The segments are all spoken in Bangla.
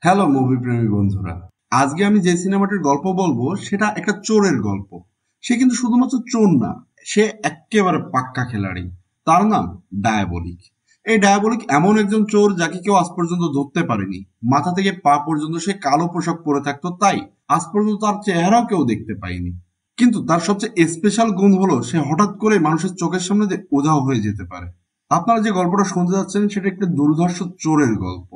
হ্যালো মুভি প্রেমী বন্ধুরা, আজকে আমি যে সিনেমাটির গল্প বলবো সেটা একটা চোরের গল্প। সে কিন্তু শুধুমাত্র চোর না, সে এক্কেবারে পাক্কা খেলাড়ি। তার নাম ডায়াবলিক। এই ডায়াবলিক এমন একজন চোর যাকে কেউ আজ পর্যন্ত ধরতে পারেনি। মাথা থেকে পা পর্যন্ত সে কালো পোশাক পরে থাকতো, তাই আজ পর্যন্ত তার চেহারাও কেউ দেখতে পায়নি। কিন্তু তার সবচেয়ে স্পেশাল গুণ হলো সে হঠাৎ করে মানুষের চোখের সামনে দিয়ে উধাও হয়ে যেতে পারে। আপনারা যে গল্পটা শুনতে যাচ্ছেন সেটা একটা দুর্ধর্ষ চোরের গল্প।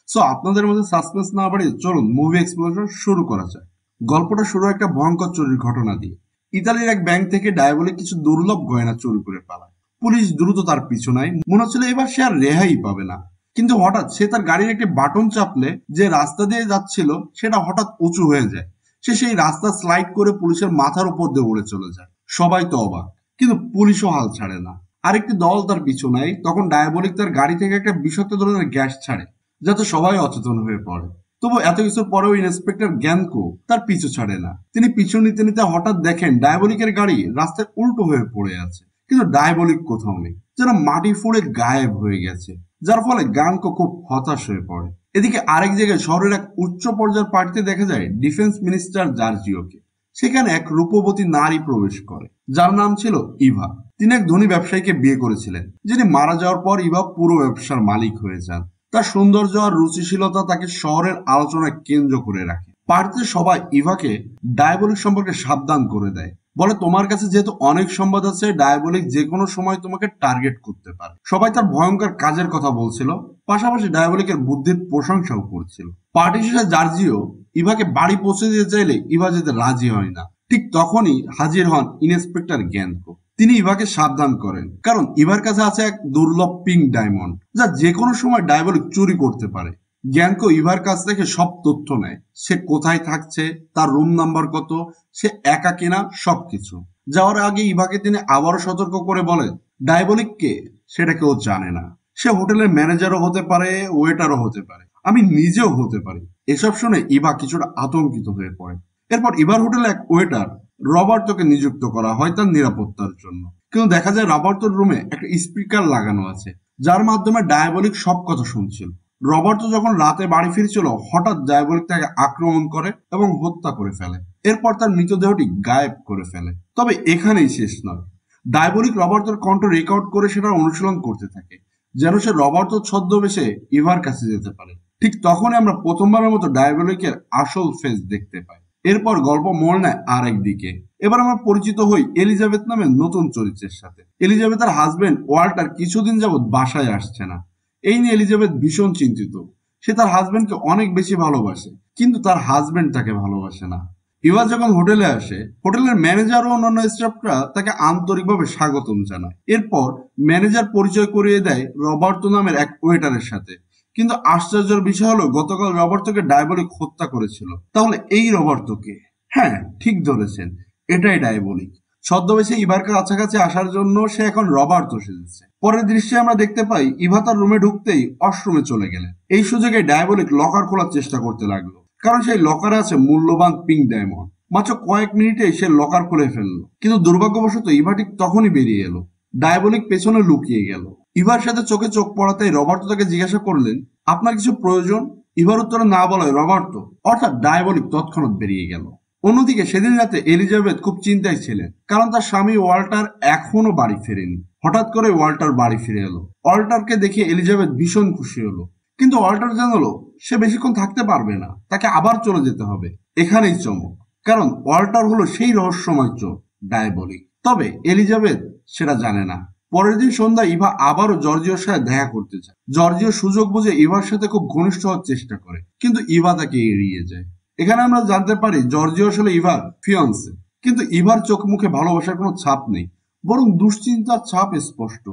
সো আপনাদের মধ্যে সাসপেন্স না বাড়িয়ে চলুন মুভি এক্সপ্লোশন শুরু করা যাক। গল্পটা শুরু একটা ভয়ঙ্কর চুরির ঘটনা দিয়ে। ইতালির এক ব্যাংক থেকে ডায়াবলিক কিছু দুর্লভ গয়না চুরি করে পালায়। পুলিশ দ্রুত তার পিছু নেয়, মনে হচ্ছিল এবার সে আর রেহাই পাবে না। কিন্তু হঠাৎ সে তার গাড়ির একটি বাটন চাপলে যে রাস্তা দিয়ে যাচ্ছিল সেটা হঠাৎ উঁচু হয়ে যায়। সে সেই রাস্তা স্লাইড করে পুলিশের মাথার উপর দিয়ে উড়ে চলে যায়। সবাই তো অবাক, কিন্তু পুলিশও হাল ছাড়ে না। আরেকটি দল তার পিছু নেয়, তখন ডায়াবলিক তার গাড়ি থেকে একটা বিষাক্ত ধরনের গ্যাস ছাড়ে, যাতে সবাই অচেতন হয়ে পড়ে। তবু এত কিছুর পরেও ইন্সপেক্টর জ্ঞানকো তার পিছু ছাড়ে না। তিনি পিছু নিতে নিতে হঠাৎ দেখেন ডায়াবলিকের গাড়ি রাস্তায় উল্টো হয়ে পড়ে আছে, কিন্তু ডায়াবলিক কোথাও নেই, যেন মাটি ফুঁড়ে গায়েব হয়ে গেছে। যার ফলে জ্ঞানকো খুব হতাশ হয়ে পড়ে। এদিকে আরেক জায়গায় শহরের এক উচ্চ পর্যায়ের পার্টিতে দেখা যায় ডিফেন্স মিনিস্টার জার্জিওকে। সেখানে এক রূপবতী নারী প্রবেশ করে, যার নাম ছিল ইভা। তিনি এক ধনী ব্যবসায়ীকে বিয়ে করেছিলেন, যিনি মারা যাওয়ার পর ইভা পুরো ব্যবসার মালিক হয়ে যান। তার সৌন্দর্য আর রুচিশীলতা তাকে শহরের আলোচনায় কেন্দ্র করে রাখে। পার্টিতে সবাই ইভাকে ডায়াবলিক সম্পর্কে সাবধান করে দেয়, বলে তোমার কাছে যেহেতু অনেক সম্পদ আছে, ডায়াবলিক যে কোনো সময় তোমাকে টার্গেট করতে পারে। সবাই তার ভয়ঙ্কর কাজের কথা বলছিল, পাশাপাশি ডায়াবলিকের বুদ্ধির প্রশংসাও করছিল। পার্টি শেষে জার্জিও ইভাকে বাড়ি পৌঁছে দিতে চাইলে ইভা যেতে রাজি হয় না। ঠিক তখনই হাজির হন ইন্সপেক্টর জ্ঞানকো। তিনি ইভাকে সাবধান করেন, কারণ ইভার কাছে আছে এক দুর্লভ পিঙ্ক ডায়মন্ড, যা যে কোনো সময় ডায়াবলিক চুরি করতে পারে। জ্ঞানকো ইভার কাছ থেকে সব তথ্য নেয়, সে কোথায় থাকছে, তার রুম নাম্বার কত, সে একা কিনা, সবকিছু। যাওয়ার আগে ইভাকে তিনি আবারও সতর্ক করে বলেন ডায়াবলিক কে সেটা কেউ জানে না। সে হোটেলের ম্যানেজারও হতে পারে, ওয়েটারও হতে পারে, আমি নিজেও হতে পারি। এসব শুনে ইভা কিছুটা আতঙ্কিত হয়ে পড়ে। এরপর ইভার হোটেলে এক ওয়েটার রবার্তোকে নিযুক্ত করা হয় তার নিরাপত্তার জন্য। কিন্তু দেখা যায় রবার্তোর রুমে একটা স্পিকার লাগানো আছে, যার মাধ্যমে ডায়াবলিক সব কথা শুনছিল। রবার্তো যখন রাতে বাড়ি ফিরছিল, হঠাৎ ডায়াবলিক তাকে আক্রমণ করে এবং হত্যা করে ফেলে। এরপর তার মৃতদেহটি গায়েব করে ফেলে। তবে এখানেই শেষ নয়। ডায়াবলিক রবার্তোর কণ্ঠ রেকর্ড করে সেটার অনুশীলন করতে থাকে, যেন সে রবার্তোর ছদ্মবেশে ইভার কাছে যেতে পারে। ঠিক তখনই আমরা প্রথমবারের মতো ডায়াবলিকের আসল ফেস দেখতে পাই। এরপর গল্প মোড় নেয় আরেক দিকে। এবার আমরা পরিচিত হই এলিজাবেথ নামে নতুন চরিত্রের সাথে। এলিজাবেথের হাজবেন্ড ওয়াল্টার কিছুদিন যাবৎ বাসায় আসছে না। এই নিয়ে এলিজাবেথ ভীষণ চিন্তিত। সে তার হাজবেন্ডকে অনেক বেশি ভালোবাসে, কিন্তু তার হাজবেন্ড তাকে ভালোবাসে না। ইভা যখন হোটেলে আসে, হোটেলের ম্যানেজার ও অন্যান্য স্টাফরা তাকে আন্তরিকভাবে স্বাগতম জানায়। এরপর ম্যানেজার পরিচয় করিয়ে দেয় রবার্তো নামের এক ওয়েটারের সাথে। কিন্তু আশ্চর্যের বিষয় হলো গতকাল রবার্তোকে ডায়াবলিক হত্যা করেছিল। তাহলে এই রবার্তোকে? হ্যাঁ, ঠিক ধরেছেন, এটাই ডায়াবলিক। ছদ্মবেশে ইভার কাছাকাছি আসার জন্য সে এখন রবার্তো সেজেছে। পরের দৃশ্যে আমরা দেখতে পাই ইভা তার রুমে ঢুকতেই ওয়াশরুমে চলে গেলেন। এই সুযোগে ডায়াবলিক লকার খোলার চেষ্টা করতে লাগলো, কারণ সেই লকারে আছে মূল্যবান পিঙ্ক ডায়মন্ড। মাত্র কয়েক মিনিটেই সে লকার খুলে ফেললো, কিন্তু দুর্ভাগ্যবশত ইভা ঠিক তখনই বেরিয়ে এলো। ডায়াবলিক পেছনে লুকিয়ে গেল। ইভার সাথে চোখে চোখ পড়াতেই রবার্তো তাকে জিজ্ঞাসা করলেন, আপনার কিছু প্রয়োজন? ইভার উত্তরে না বলায় রবার্তো অর্থাৎ ডায়াবলিক তৎক্ষণাৎ বেরিয়ে গেল। অন্যদিকে সেদিন রাতে এলিজাবেথ খুব চিন্তায় ছিলেন, কারণ তার স্বামী ওয়াল্টার এখনো বাড়ি ফেরেনি। হঠাৎ করে ওয়াল্টার বাড়ি ফিরে এলো। ওয়াল্টারকে দেখে এলিজাবেথ ভীষণ খুশি হলো, কিন্তু ওয়াল্টার জানালো সে বেশিক্ষণ থাকতে পারবে না, তাকে আবার চলে যেতে হবে। এখানেই চমক, কারণ ওয়াল্টার হলো সেই রহস্যময় চোর ডায়াবলিক। তবে এলিজাবেথ সেটা জানে না। পরের দিন সন্ধ্যায় ইভা আবারও জর্জিওর সাথে দেখা করতে চায়। জর্জিও সুযোগ বুঝে ইভার সাথে খুব ঘনিষ্ঠ হওয়ার চেষ্টা করে, কিন্তু ইভা তাকে এড়িয়ে যায়। এখানে আমরা জানতে পারি জর্জিও আসলে ইভার ফিয়ন্সে, কিন্তু ইভার চোখ মুখে ভালোবাসার কোনো ছাপ নেই, বরং দুশ্চিন্তার ছাপ স্পষ্ট।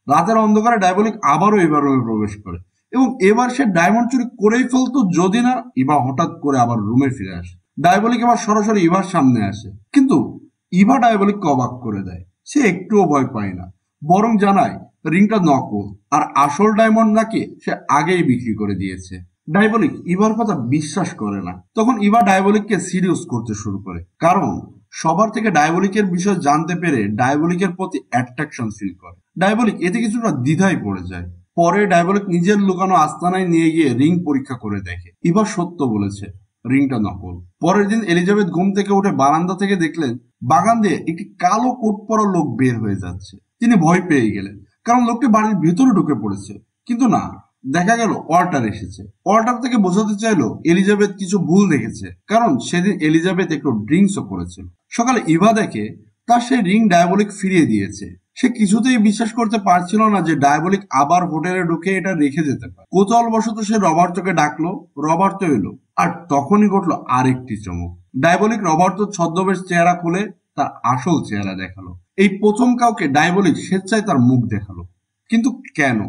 রাতের অন্ধকারে ডায়াবলিক আবারও ইভার রুমে প্রবেশ করে, এবং এবার সে ডায়মন্ড চুরি করেই ফেলতো যদি না ইভা হঠাৎ করে আবার রুমে ফিরে আসে। ডায়াবলিক আবার সরাসরি ইভার সামনে আসে, কিন্তু ইভা ডায়াবলিককে অবাক করে দেয়। সে একটুও ভয় পায় না, বরং জানায় রিংটা নকল, আর আসল ডায়মন্ড নাকি সে আগেই বিক্রি করে দিয়েছে। ডায়াবলিক ইভার কথা বিশ্বাস করে না। তখন ইভা ডায়াবলিককে সিরিয়াস করতে শুরু করে, কারণ সবার থেকে ডায়াবলিকের বিষয় জানতে পেরে ডায়াবলিকের প্রতি অ্যাট্রাকশন ফিল করে। ডায়াবলিক এতে কিছুটা দ্বিধায় পড়ে যায়। পরে ডায়াবলিক নিজের লুকানো আস্তানায় নিয়ে গিয়ে রিং পরীক্ষা করে দেখে। ইভা সত্য বলেছে, রিংটা নকল। পরের দিন এলিজাবেথ ঘুম থেকে উঠে বারান্দা থেকে দেখলেন বাগান দিয়ে একটি কালো কোট পরা লোক বের হয়ে যাচ্ছে। তিনি ভয় পেয়ে গেলেন, কারণ লোকটি বাড়ির ভিতরে ঢুকে পড়েছে। কিন্তু না, দেখা গেল ওয়াল্টার এসেছে। ওয়াল্টার থেকে বোঝাতে চাইলো এলিজাবেথ কিছু ভুল দেখেছে, কারণ সেদিন এলিজাবেথ একটু ড্রিঙ্কসও করেছিল। সকালে ইভা দেখে তার সেই রিং ডায়াবলিক ফিরিয়ে দিয়েছে। সে কিছুতেই বিশ্বাস করতে পারছিল না যে ডায়াবলিক আবার হোটেলে ঢুকে এটা রেখে যেতে পারে। কৌতূহলবশত সে রবার্তোকে ডাকলো। রবার্তো এলো, আর তখনই ঘটলো আরেকটি চমক। ডায়াবলিক রবার্তোর ছদ্মবেশ চেহারা খুলে তার আসল চেহারা দেখালো। এই প্রথম কাউকে ডায়াবলিক স্বেচ্ছায় তার মুখ দেখালো। কিন্তু কেন?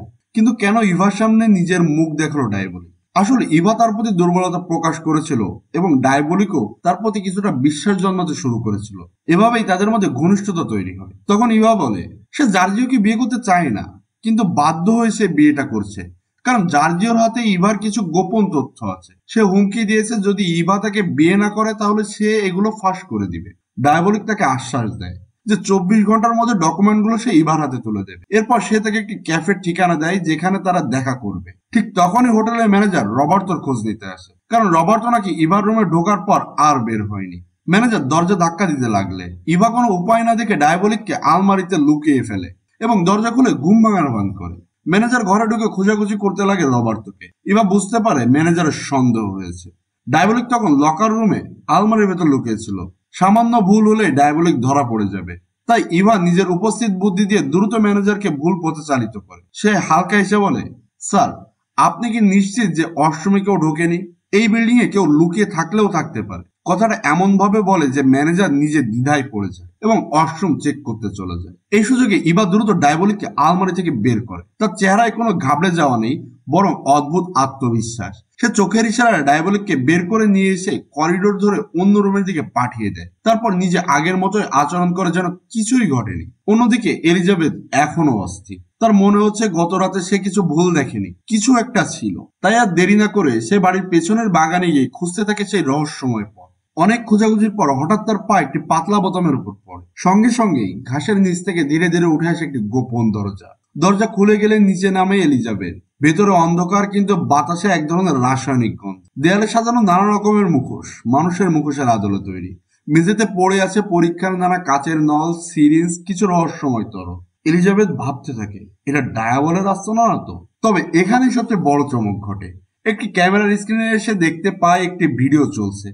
কেন ইভার সামনে নিজের মুখ দেখালো ডায়াবলিক? আসলে ইভা তার প্রতি দুর্বলতা প্রকাশ করেছিল এবং ডায়াবলিকও তার প্রতি কিছুটা বিশ্বাস জন্মাতে শুরু করেছিল। এভাবেই তাদের মধ্যে ঘনিষ্ঠতা তৈরি হয়। তখন ইভা বলে সে জার্জিওকে বিয়ে করতে চায় না, কিন্তু বাধ্য হয়ে সে বিয়েটা করছে, কারণ জার্জিওর হাতে ইভার কিছু গোপন তথ্য আছে। সে হুমকি দিয়েছে যদি ইভা তাকে বিয়ে না করে তাহলে সে এগুলো ফাঁস করে দিবে। ডায়াবলিক তাকে আশ্বাস দেয় যে 24 ঘন্টার মধ্যে ডকুমেন্টগুলো সে ইভার হাতে তুলে দেবে। এরপর সে তাকে একটি ক্যাফের ঠিকানা দেয় যেখানে তারা দেখা করবে। ঠিক তখনই হোটেলের ম্যানেজার রবার্তোর খোঁজ নিতে আসে, কারণ রবার্তো নাকি ইভার রুমে ঢোকার পর আর বের হয়নি। ম্যানেজার দরজা ধাক্কা দিতে লাগলে ইভা কোনো উপায় না দেখে ডায়াবলিককে আলমারিতে লুকিয়ে ফেলে এবং দরজা খুলে ঘুম ভাঙার ভান করে। ম্যানেজার ঘরে ঢুকে খোঁজাখুঁজি করতে লাগে রবার্তোকে। ইভা বুঝতে পারে ম্যানেজারের সন্দেহ হয়েছে। ডায়াবলিক তখন লকার রুমে আলমারির ভেতর লুকিয়েছিল। সামান্য ভুল হলে ডায়াবলিক ধরা পড়ে যাবে। তাই ইভা নিজের উপস্থিত বুদ্ধি দিয়ে দ্রুত ম্যানেজারকে ভুল পথে চালিত করে। সে হালকা এসে বলে, স্যার, আপনি কি নিশ্চিত যে অষ্টমী কেউ ঢোকেনি? এই বিল্ডিং এ কেউ লুকিয়ে থাকলেও থাকতে পারে। কথাটা এমন ভাবে বলে যে ম্যানেজার নিজে দ্বিধায় পড়ে যায় এবং ওয়াশরুম চেক করতে চলে যায়। এই সুযোগে ইভা দ্রুত ডায়াবলিককে আলমারি থেকে বের করে। তার চেহারায় কোনো ঘাবড়ে যাওয়া নেই, বরং অদ্ভুত আত্মবিশ্বাস। সে চোখের ইশারায় ডায়াবলিককে বের করে নিয়ে এসে করিডোর ধরে অন্য রুমের দিকে পাঠিয়ে দেয়। তারপর নিজে আগের মতোই আচরণ করে যেন কিছুই ঘটেনি। অন্যদিকে এলিজাবেথ এখনো অস্থির। তার মনে হচ্ছে গত রাতে সে কিছু ভুল দেখেনি, কিছু একটা ছিল। তাই আর দেরি না করে সে বাড়ির পেছনের বাগানে গিয়ে খুঁজতে থাকে সেই রহস্যময় পথ। অনেক খোঁজাখুঁজির পর হঠাৎ তার পা একটি পাতলা বোতামের উপর পড়ে। সঙ্গে সঙ্গেই ঘাসের নিচ থেকে ধীরে ধীরে উঠে আসে একটি গোপন দরজা। দরজা খুলে গেলে নিচে নামে এলিজাবেথ। ভেতরে অন্ধকার, কিন্তু বাতাসে এক ধরনের রাসায়নিক গন্ধ। দেয়ালে সাজানো নানা রকমের মুখোশ, মানুষের মুখোশের আদলে তৈরি। মেঝেতে পড়ে আছে পরীক্ষার নানা কাচের নল, সিরিঞ্জ, কিছু রহস্যময় তরল। এলিজাবেথ ভাবতে থাকে, এটা ডায়াবলের আস্তানা না তো? তবে এখানেই সবচেয়ে বড় চমক ঘটে। একটি ক্যামেরার স্ক্রিনে এসে দেখতে পায় একটি ভিডিও চলছে,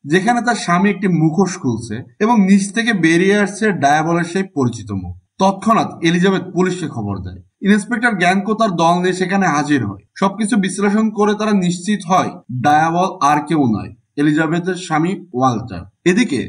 যেখানে তার স্বামী একটি মুখোশ খুলছে এবং নিচ থেকে বেরিয়ে আসছে ডায়াবলের সেই পরিচিত মুখ। তৎক্ষণাৎ এলিজাবেথ পুলিশকে খবর দেয়। ইন্সপেক্টর গ্যানকো তার দল নিয়ে সেখানে হাজির হয়। সবকিছু বিশ্লেষণ করে তারা নিশ্চিত হয় ডায়াবল আর কেউ নয়, এলিজাবেথের স্বামী ওয়াল্টার। এদিকে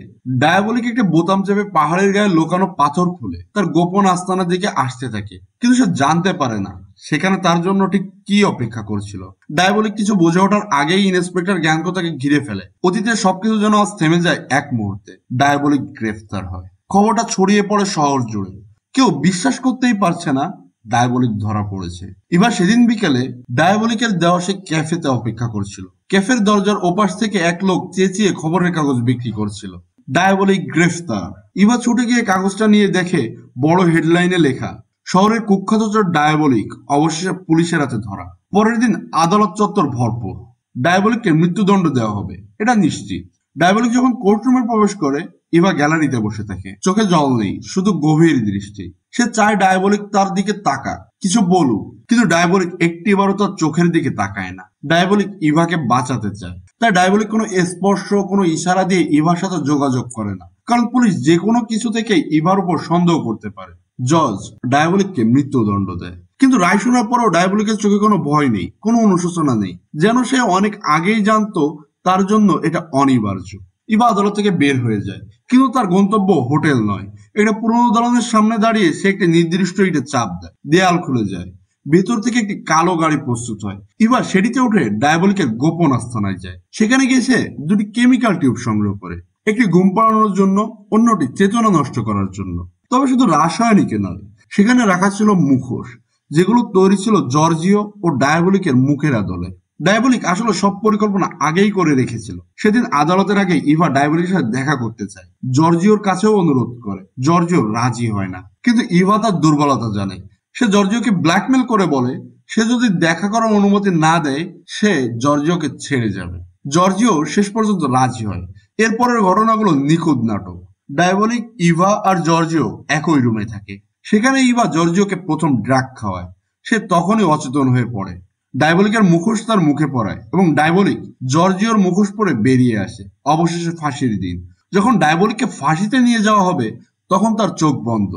ডায়াবলিক একটি বোতাম চেপে পাহাড়ের গায়ে লোকানো পাথর খুলে তার গোপন আস্তানার দিকে আসতে থাকে, কিন্তু সে জানতে পারে না সেখানে তার জন্য ঠিক কি অপেক্ষা করছিল। ডায়াবলিক কিছু বুঝে ওঠার আগেই ইন্সপেক্টর গ্যানকো তাকে ঘিরে ফেলে। অতীতের সবকিছু যেন আজ থেমে যায় এক মুহূর্তে। ডায়াবলিক গ্রেফতার হয়। খবরটা ছড়িয়ে পড়ে শহর জুড়ে। কেউ বিশ্বাস করতেই পারছে না ডায়াবলিক ধরা পড়েছে। এবার সেদিন বিকেলে ডায়াবলিকের দেওয়া সে ক্যাফেতে অপেক্ষা করছিল। ক্যাফের দরজার ওপাশ থেকে এক লোক চেঁচিয়ে খবরের কাগজ বিক্রি করছিল, ডায়াবলিক গ্রেফতার। ইভা ছুটে গিয়ে কাগজটা নিয়ে দেখে বড় হেডলাইনে লেখা, শহরের কুখ্যাত চোর ডায়াবলিক অবশেষে পুলিশের হাতে ধরা। পরের দিন আদালত চত্বর ভরপুর। ডায়াবলিককে মৃত্যুদণ্ড দেওয়া হবে, এটা নিশ্চিত। ডায়াবলিক যখন কোর্টরুমে প্রবেশ করে, ইভা গ্যালারিতে বসে থাকে। চোখে জল নেই, শুধু গভীর দৃষ্টি। সে চায় ডায়াবলিক তার দিকে তাকাক, কিছু বলুক, কিন্তু ডায়াবলিক একটিবারও তার চোখের দিকে তাকায় না। ডায়াবলিক ইভাকে বাঁচাতে চায়, তাই ডায়াবলিক কোনো স্পর্শ, কোনো ইশারা দিয়ে ইভার সাথে যোগাযোগ করে না, কারণ পুলিশ যে কোনো কিছু থেকে ইভার উপর সন্দেহ করতে পারে। জজ ডায়াবলিককে মৃত্যুদণ্ড দেয়, কিন্তু রায় শোনার পরও ডায়াবলিকের চোখে কোনো ভয় নেই, কোনো অনুশোচনা নেই, যেন সে অনেক আগেই জানতো তার জন্য এটা অনিবার্য। ইভা আদালত থেকে বের হয়ে যায়, কিন্তু তার গন্তব্য হোটেল নয়। একটা পুরনো দালানের সামনে দাঁড়িয়ে সে একটি নির্দিষ্ট ইটে চাপ দেয়। দেয়াল খুলে যায়, ভেতর থেকে একটি কালো গাড়ি প্রস্তুত হয়। ইভা সেটিতে উঠে ডায়াবলিকের গোপন আস্তানায় যায়। সেখানে গিয়ে সে দুটি কেমিক্যাল টিউব সংগ্রহ করে, একটি ঘুম পাড়ানোর জন্য, অন্যটি চেতনা নষ্ট করার জন্য। তবে শুধু রাসায়নিকে নয়, সেখানে রাখা ছিল মুখোশ, যেগুলো তৈরি ছিল জর্জিও ও ডায়াবলিকের মুখের আদলে। ডায়াবলিক আসলে সব পরিকল্পনা আগেই করে রেখেছিল। সেদিন আদালতের আগে ইভা ডায়াবলিকের সাথে দেখা করতে চায়, জর্জিওর কাছেও অনুরোধ করে। জর্জিও রাজি হয় না, কিন্তু ইভা তার দুর্বলতা জানে। সে জর্জিওকে ব্ল্যাকমেল করে বলে সে যদি দেখা করার অনুমতি না দেয় সে জর্জিওকে ছেড়ে যাবে। জর্জিও শেষ পর্যন্ত রাজি হয়। এরপরের ঘটনাগুলো নিখুঁত নাটক। ডায়াবলিক, ইভা আর জর্জিও একই রুমে থাকে। সেখানে ইভা জর্জিওকে প্রথম ড্রাগ খাওয়ায়। সে তখনই অচেতন হয়ে পড়ে। ডায়াবলিকের মুখোশ তার মুখে পড়ায় এবং ডায়াবলিক জর্জিওর মুখোশ পরে বেরিয়ে আসে। অবশেষে ফাঁসির দিন। যখন ডায়াবলিককে ফাঁসিতে নিয়ে যাওয়া হবে তখন তার চোখ বন্ধ,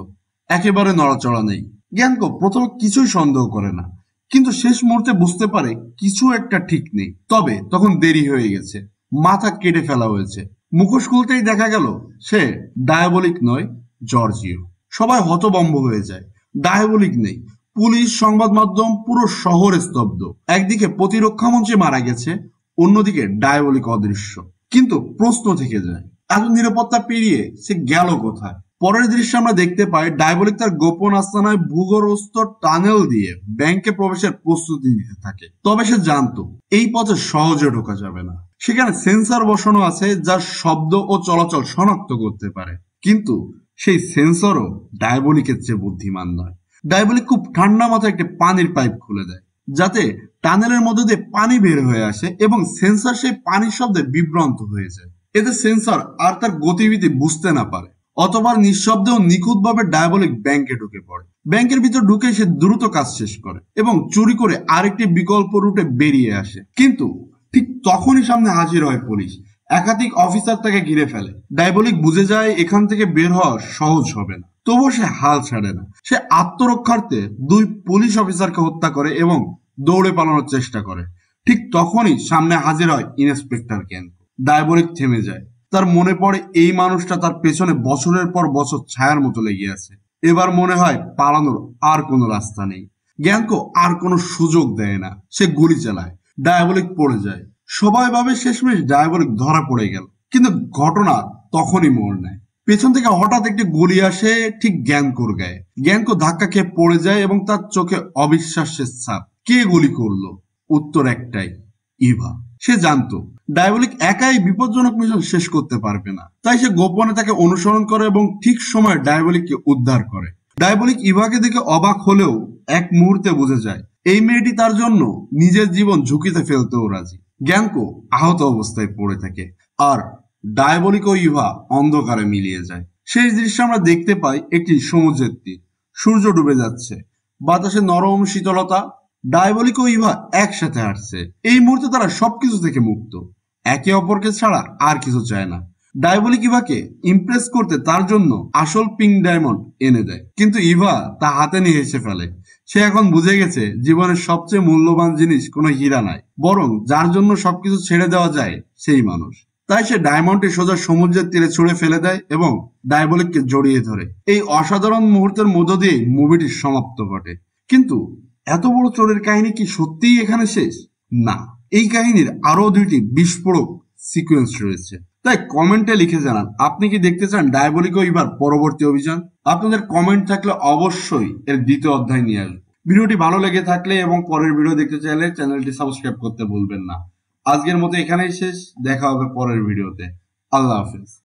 একেবারে নড়াচড়া নেই। জ্ঞানকো প্রথমে কিছুই সন্দেহ করে না, কিন্তু শেষ মুহূর্তে বুঝতে পারে কিছু একটা ঠিক নেই। তবে তখন দেরি হয়ে গেছে, মাথা কেটে ফেলা হয়েছে। মুখোশ খুলতেই দেখা গেল সে ডায়াবলিক নয়, জর্জিও। সবাই হতভম্ব হয়ে যায়। ডায়াবলিক নেই, পুলিশ, সংবাদ মাধ্যম, পুরো শহর স্তব্ধ। একদিকে প্রতিরক্ষা মন্ত্রী মারা গেছে, অন্যদিকে ডায়াবলিক অদৃশ্য। কিন্তু প্রশ্ন থেকে যায়, এত নিরাপত্তা পেরিয়ে সে গেল কোথায়? পরের দৃশ্যে আমরা দেখতে পাই ডায়াবলিক তার গোপন আস্তানায় ভূগর্ভস্থ টানেল দিয়ে ব্যাংকে প্রবেশের প্রস্তুতি নিতে থাকে। তবে সে জানতো এই পথে সহজে ঢোকা যাবে না। সেখানে সেন্সর বসানো আছে যা শব্দ ও চলাচল শনাক্ত করতে পারে, কিন্তু সেই সেন্সরও ডায়াবলিকের চেয়ে বুদ্ধিমান নয়। ডায়াবলিক খুব ঠান্ডা মাথায় একটি পানির পাইপ খুলে দেয় যাতে টানেলের মধ্যে দিয়ে পানি বের হয়ে আসে এবং সেন্সর সেই পানির শব্দে বিভ্রান্ত হয়ে যায়। এতে সেন্সর আর তার গতিবিধি বুঝতে না পারে। অতবার নিঃশব্দে ও নিখুঁতভাবে ডায়াবলিক ব্যাংকে ঢুকে পড়ে। ব্যাংকের ভিতর ঢুকে সে দ্রুত কাজ শেষ করে এবং চুরি করে আরেকটি বিকল্প রুটে বেরিয়ে আসে। কিন্তু ঠিক তখনই সামনে হাজির হয় পুলিশ। একাধিক অফিসার তাকে ঘিরে ফেলে। ডায়াবলিক বুঝে যায় এখান থেকে বের হওয়া সহজ হবে না, তবুও সে হাল ছাড়ে না। সে আত্মরক্ষার্থে 2 পুলিশ অফিসারকে হত্যা করে এবং দৌড়ে পালানোর চেষ্টা করে। ঠিক তখনই সামনে হাজির হয় ইন্সপেক্টর জ্ঞানকো। ডায়াবলিক থেমে যায়। তার মনে পড়ে এই মানুষটা তার পেছনে বছরের পর বছর ছায়ার মতো লেগে আছে। এবার মনে হয় পালানোর আর কোনো রাস্তা নেই। জ্ঞানকো আর কোনো সুযোগ দেয় না। সে গুলি চালায়। ডায়াবলিক পড়ে যায়। সবাই ভাবে শেষমেশ ডায়াবলিক ধরা পড়ে গেল, কিন্তু ঘটনা তখনই মোড় নেয়। পেছন থেকে হঠাৎ একটি গুলি আসে ঠিক জ্ঞানকোর গায়ে। জ্ঞানকো ধাক্কা খেয়ে পড়ে যায় এবং তার চোখে অবিশ্বাসের ছাপ। কে গুলি করলো? উত্তর একটাই, ইভা। সে জানতো ডায়াবলিক একাই বিপজ্জনক মিশন শেষ করতে পারবে না, তাই সে গোপনে তাকে অনুসরণ করে এবং ঠিক সময়ে ডায়াবলিককে উদ্ধার করে। ডায়াবলিক ইভাকে দেখে অবাক হলেও এক মুহূর্তে বুঝে যায় এই মেয়েটি তার জন্য নিজের জীবন ঝুঁকিতে ফেলতেও রাজি। জ্ঞানকো আহত অবস্থায় পড়ে থাকে আর ডায়াবলিক ও ইভা অন্ধকারে মিলিয়ে যায়। শেষ দৃশ্যে আমরা দেখতে পাই একটি সমুদ্রের তীর। সূর্য ডুবে যাচ্ছে, বাতাসে নরম শীতলতা। ডায়াবলিক ও ইভা একসাথে হাঁটছে। এই মুহূর্তে তারা সবকিছু থেকে মুক্ত, একে অপরকে ছাড়া আর কিছু চায় না। ডায়াবলিক ইভাকে ইমপ্রেস করতে তার জন্য আসল পিঙ্ক ডায়মন্ড এনে দেয়, কিন্তু ইভা তা হাতে নিয়ে হেসে ফেলে। সে এখন বুঝে গেছে জীবনের সবচেয়ে মূল্যবান জিনিস কোনো হীরা নয়, বরং যার জন্য সবকিছু ছেড়ে দেওয়া যায় সেই মানুষ। তাই সে ডায়মন্ডটি সোজা সমুদ্রের তীরে ছুঁড়ে ফেলে দেয় এবং ডায়াবলিককে জড়িয়ে ধরে। এই অসাধারণ মুহূর্তের মধ্য দিয়ে মুভিটির সমাপ্ত ঘটে। কিন্তু এত বড় চোরের কাহিনী কি সত্যিই এখানে শেষ? না, এই কাহিনীর আরো 2টি বিস্ফোরক সিকোয়েন্স রয়েছে। তাই কমেন্টে লিখে জানান আপনি কি দেখতে চান ডায়াবলিক ও ইভার পরবর্তী অভিযান। আপনাদের কমেন্ট থাকলে অবশ্যই এর 2য় অধ্যায় নিয়ে আসবো। ভিডিওটি ভালো লেগে থাকলে এবং পরের ভিডিও দেখতে চাইলে চ্যানেলটি সাবস্ক্রাইব করতে ভুলবেন না। আজকের মতো এখানেই শেষ, দেখা হবে পরের ভিডিওতে। আল্লাহ হাফেজ।